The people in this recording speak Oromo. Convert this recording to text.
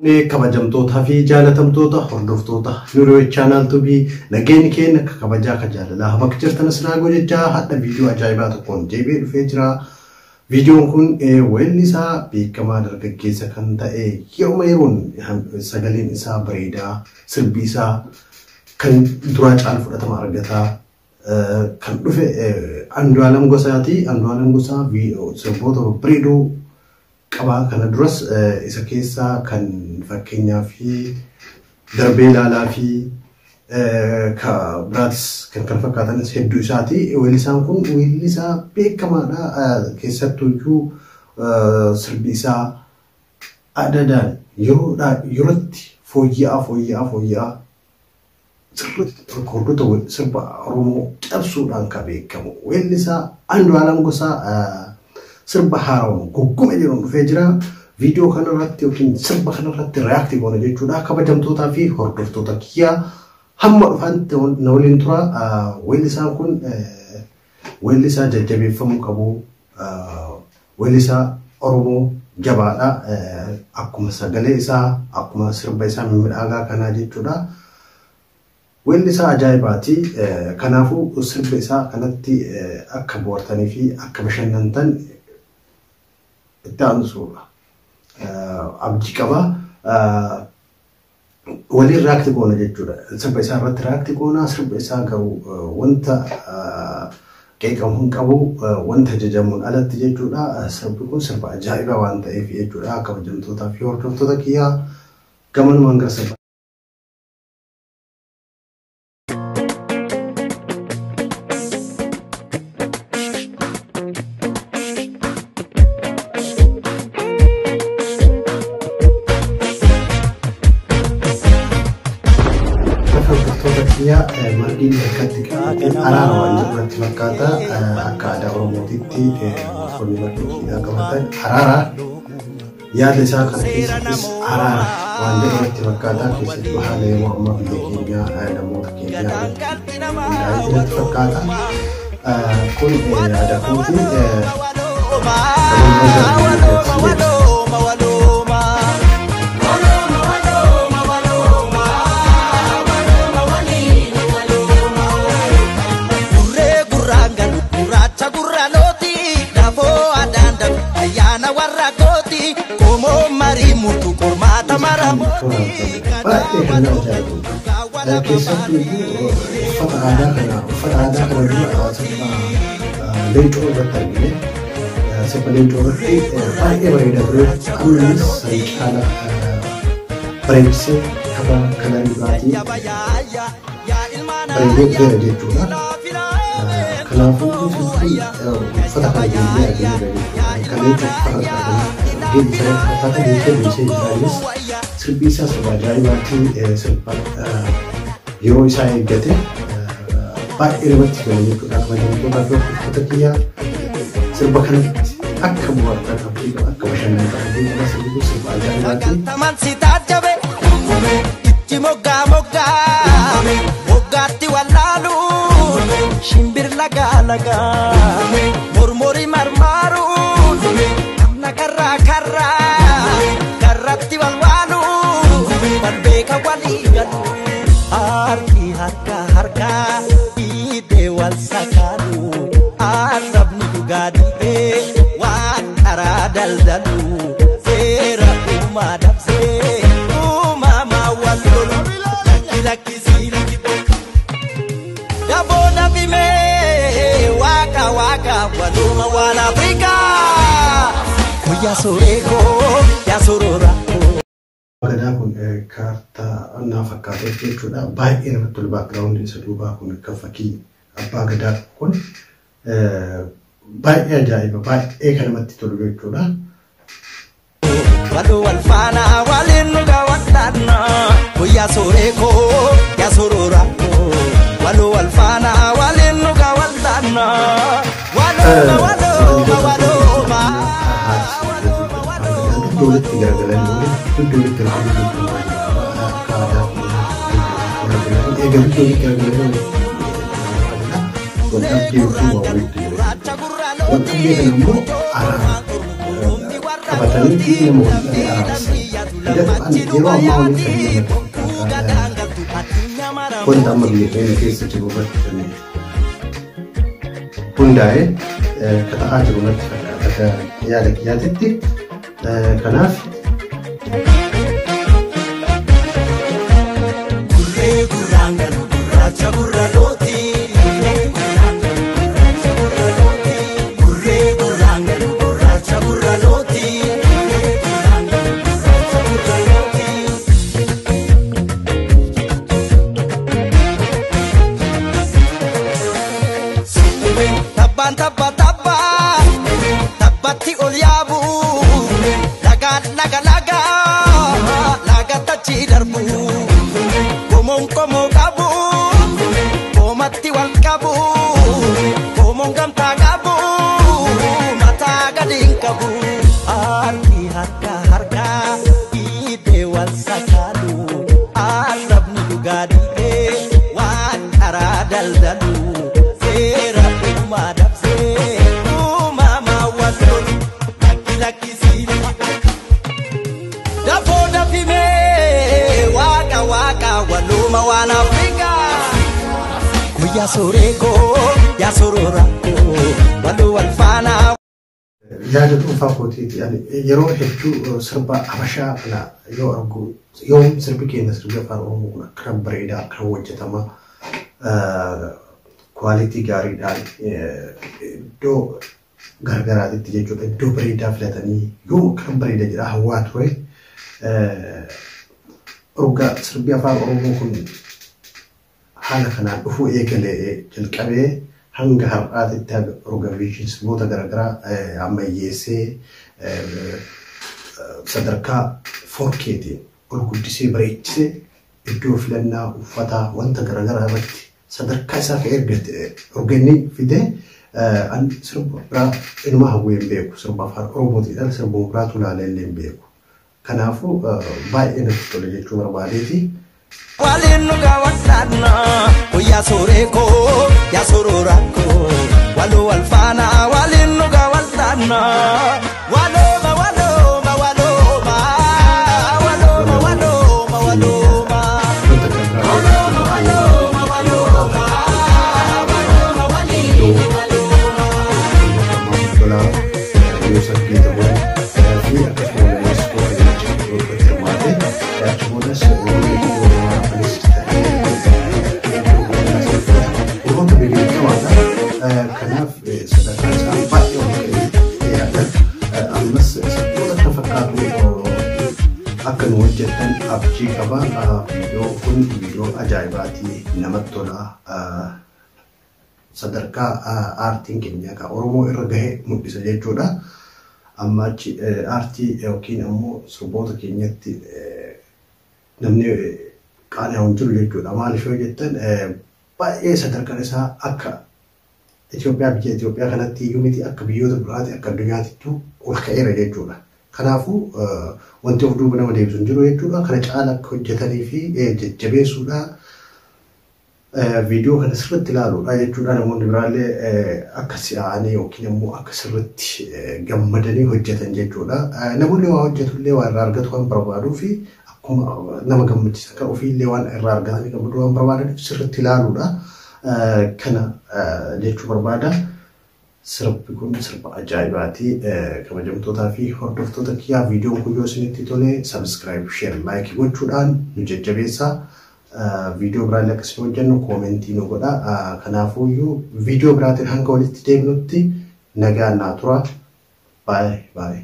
kabajamtoota fi jaalatamtoota hordoftoota Nuroo channel tubii nageen keenya kabajaa ka jaalala bakka jirtan asirraa gojjaa hadda viidiyoo ajaa'ibaa tokkoon deebi'ee dhufee jira. Viidiyoon kun weellisaa beekamaa dargaggeessa kan ta'e yeroo yeroon sagaleen isaa bareedaa sirbi isaa kan duraa caal fudhatama argataa kan dhufe Andu'aalem Gosaati. Andu'aalem Gosaa sirboota bareedoo qabaa kana duras isa keessaa kan fakkeenyaa fi darbee ilaalaa fi ka biraatis kan fakkaatan hedduu isaati. Weellisaan kun weellisaa beekamaadha. Keessattuu sirbi isaa adadaan yerootti fooyya'aa sirriitti hordoftoota sirba Oromoo cabsuudhaan kan beekamu weellisaa Andu'aalem Gosaa sirba haarawaan goggoomee jiruun dhufee jira. Viidiyoo kanarratti yookiin sirba kanarratti reaaktii goona jechuudha. Kabajamtootaa fi hordoftoota kiyyaa hamma dhufaatti na waliin tura. Weellisaan kun weellisaa jajjabeeffamuu qabu. Weellisaa Oromoo jabaadha. Akkuma sagalee isaa, akkuma sirba isaa miidhagaa kanaa jechuudha. Weellisaa ajaa'ibaati. Kanaafuu sirba isaa kanatti akka bohaartanii fi akka bashannantan itti aansuudha. Abdii qaba. Waliin reaaktii goona jechuudha. Sirba isaa irratti reaaktii goona. Sirba isaa garuu wanta qeeqamu hin qabu, wanta jajamuun alatti jechuudha. Sirbi kun sirba ajaa'ibaa waan ta'eef jechuudha. Kabajamtootaa fi hordoftoota kiyyaa gamanumaan gara sirba. Ya, mungkin ketika arawan seperti berkata akan ada orang mutiti formula kita kemarin arara ya desa karakteristik arara wanda seperti berkata kisah Tuhan yang Muhammad bikinnya ada mungkinnya dari berkata kun ada kunci kisah itu ada juga lencur bertanya seperti pakai beredar kulis secara prediksi apa kalian berarti prediksi dari juga kenapa itu fatah ini kalian dia bisa katakan bisa Israelis bisa sebagai berarti sempat Euro saya gitu Pak Irwat sebenarnya kita macam kita kia serbakan akan buat tapi akan masyarakat tapi kita sebut sebagai berarti teman sita jabe moga moga moga tiwalalu shimbir laga murmuri marmaru nakarra karra karratti walwalu barbeka waliyan arki harka ide wal sakalu arabni dugadi wan aradaldalu era umadapse umama walulu laki silaki dabona bime waka waluma wala afrika ya soreko ya sorora Gadaa kun kaartaa naaf fakkaatee jechuudha. Baay'ee namatti tolu baakgiraawundiin isa duubaa kun kan fakkii abbaa gadaa kun baay'ee ajaa'iba baay'ee kan namatti tolu jechuudha. Waloo wal faana waliin nuga waddaanna guyyaa sooreko yaa sorora waloo wal faana waliin nuga waddaanna waloo Dulit gara-gara dulit gara-gara dulit gara-gara untuk dia semua itu untuk dia nemu arah kebetulan dia mau arah Kun amma biyya keessa jiru irratti hundaa'ee kata'aa jiru irratti akka yaada kiyyaatitti kanaaf ya soreko ya sororako walu walfana yaada dhuunfaa kootiiti yeroo hedduu sirba habashaa kana yoo argu yoom sirbi keenya sirbi afaan oromoo kun akka bareedaa akka hojjetama quality gaariidhaan iddoo gargaraatitti jechuudha iddoo bareedaa filatanii yoo akka bareeda jedha hawaa ture dhugaa sirbi afaan oromoo kun haala kanaan dhufuu eegalee jalqabee hanga har'aatitti organizations moota garaagaraa ammayyeessee sadarkaa 4K'tiin ol guddisee bareechisee iddoo filannaa uffataa wanta garaagaraa irratti sadarkaa isaa ka ergate organii fidee an sirba biraa ilma hawwee hin beeku sirba afaan oromootiidhaan sirba biraatu ilaalee illee hin beeku kanaafuu baay'ee natti tole jechuu barbaadeeti. Walinuga watana ya soreko ya sororako walu walfana walinuga watana waloma waloma waloma waloma waloma waloma waloma waloma waloma akan wajjatan abjii qaba video kun video ajaa'ibaati namatti tola sadarkaa aartiin keenya ka oromoo irra gahe mul'isa jechuudha amma aartii yookiin ammoo sirboota keenyatti namni qaana'uun jiru jechuudha maaliif yoo jettan baay'ee sadarkaan isaa akka Itoophiyaa biyya Itoophiyaa kanatti iyyuu miti akka biyyoota biraatti akka addunyaatittuu ol ka'eera jechuudha kanaafu wanti of duuba nama deebisuun jiru jechuudha kana caala akka hojjetanii fi jajjabeessuudha viidiyoo kana sirriitti ilaaluudha jechuudha namoonni biraallee akka si'aanii yookiin immoo akka sirriitti gammadanii hojjetan jechuudha namoonni waa hojjetullee waa irraa argatu waan barbaaduu fi akkuma nama gammachiisa kan ofiillee waan irraa argatanii gammaduu waan barbaadaniif sirriitti ilaaluudha kana jechuu barbaada. Sirbi kun sirba ajaa'ibaati kabajamtootaa fi hordoftoota kiyyaa viidiyoon kun yoo isinitti tole subscribe share like gochuudhaan nu jajjabeessaa viidiyoo biraallee akkasii hojjennu koomentii nu godha kanaafuu viidiyoo biraatiin hanga walitti deemnutti nagaan naa tura bye bye.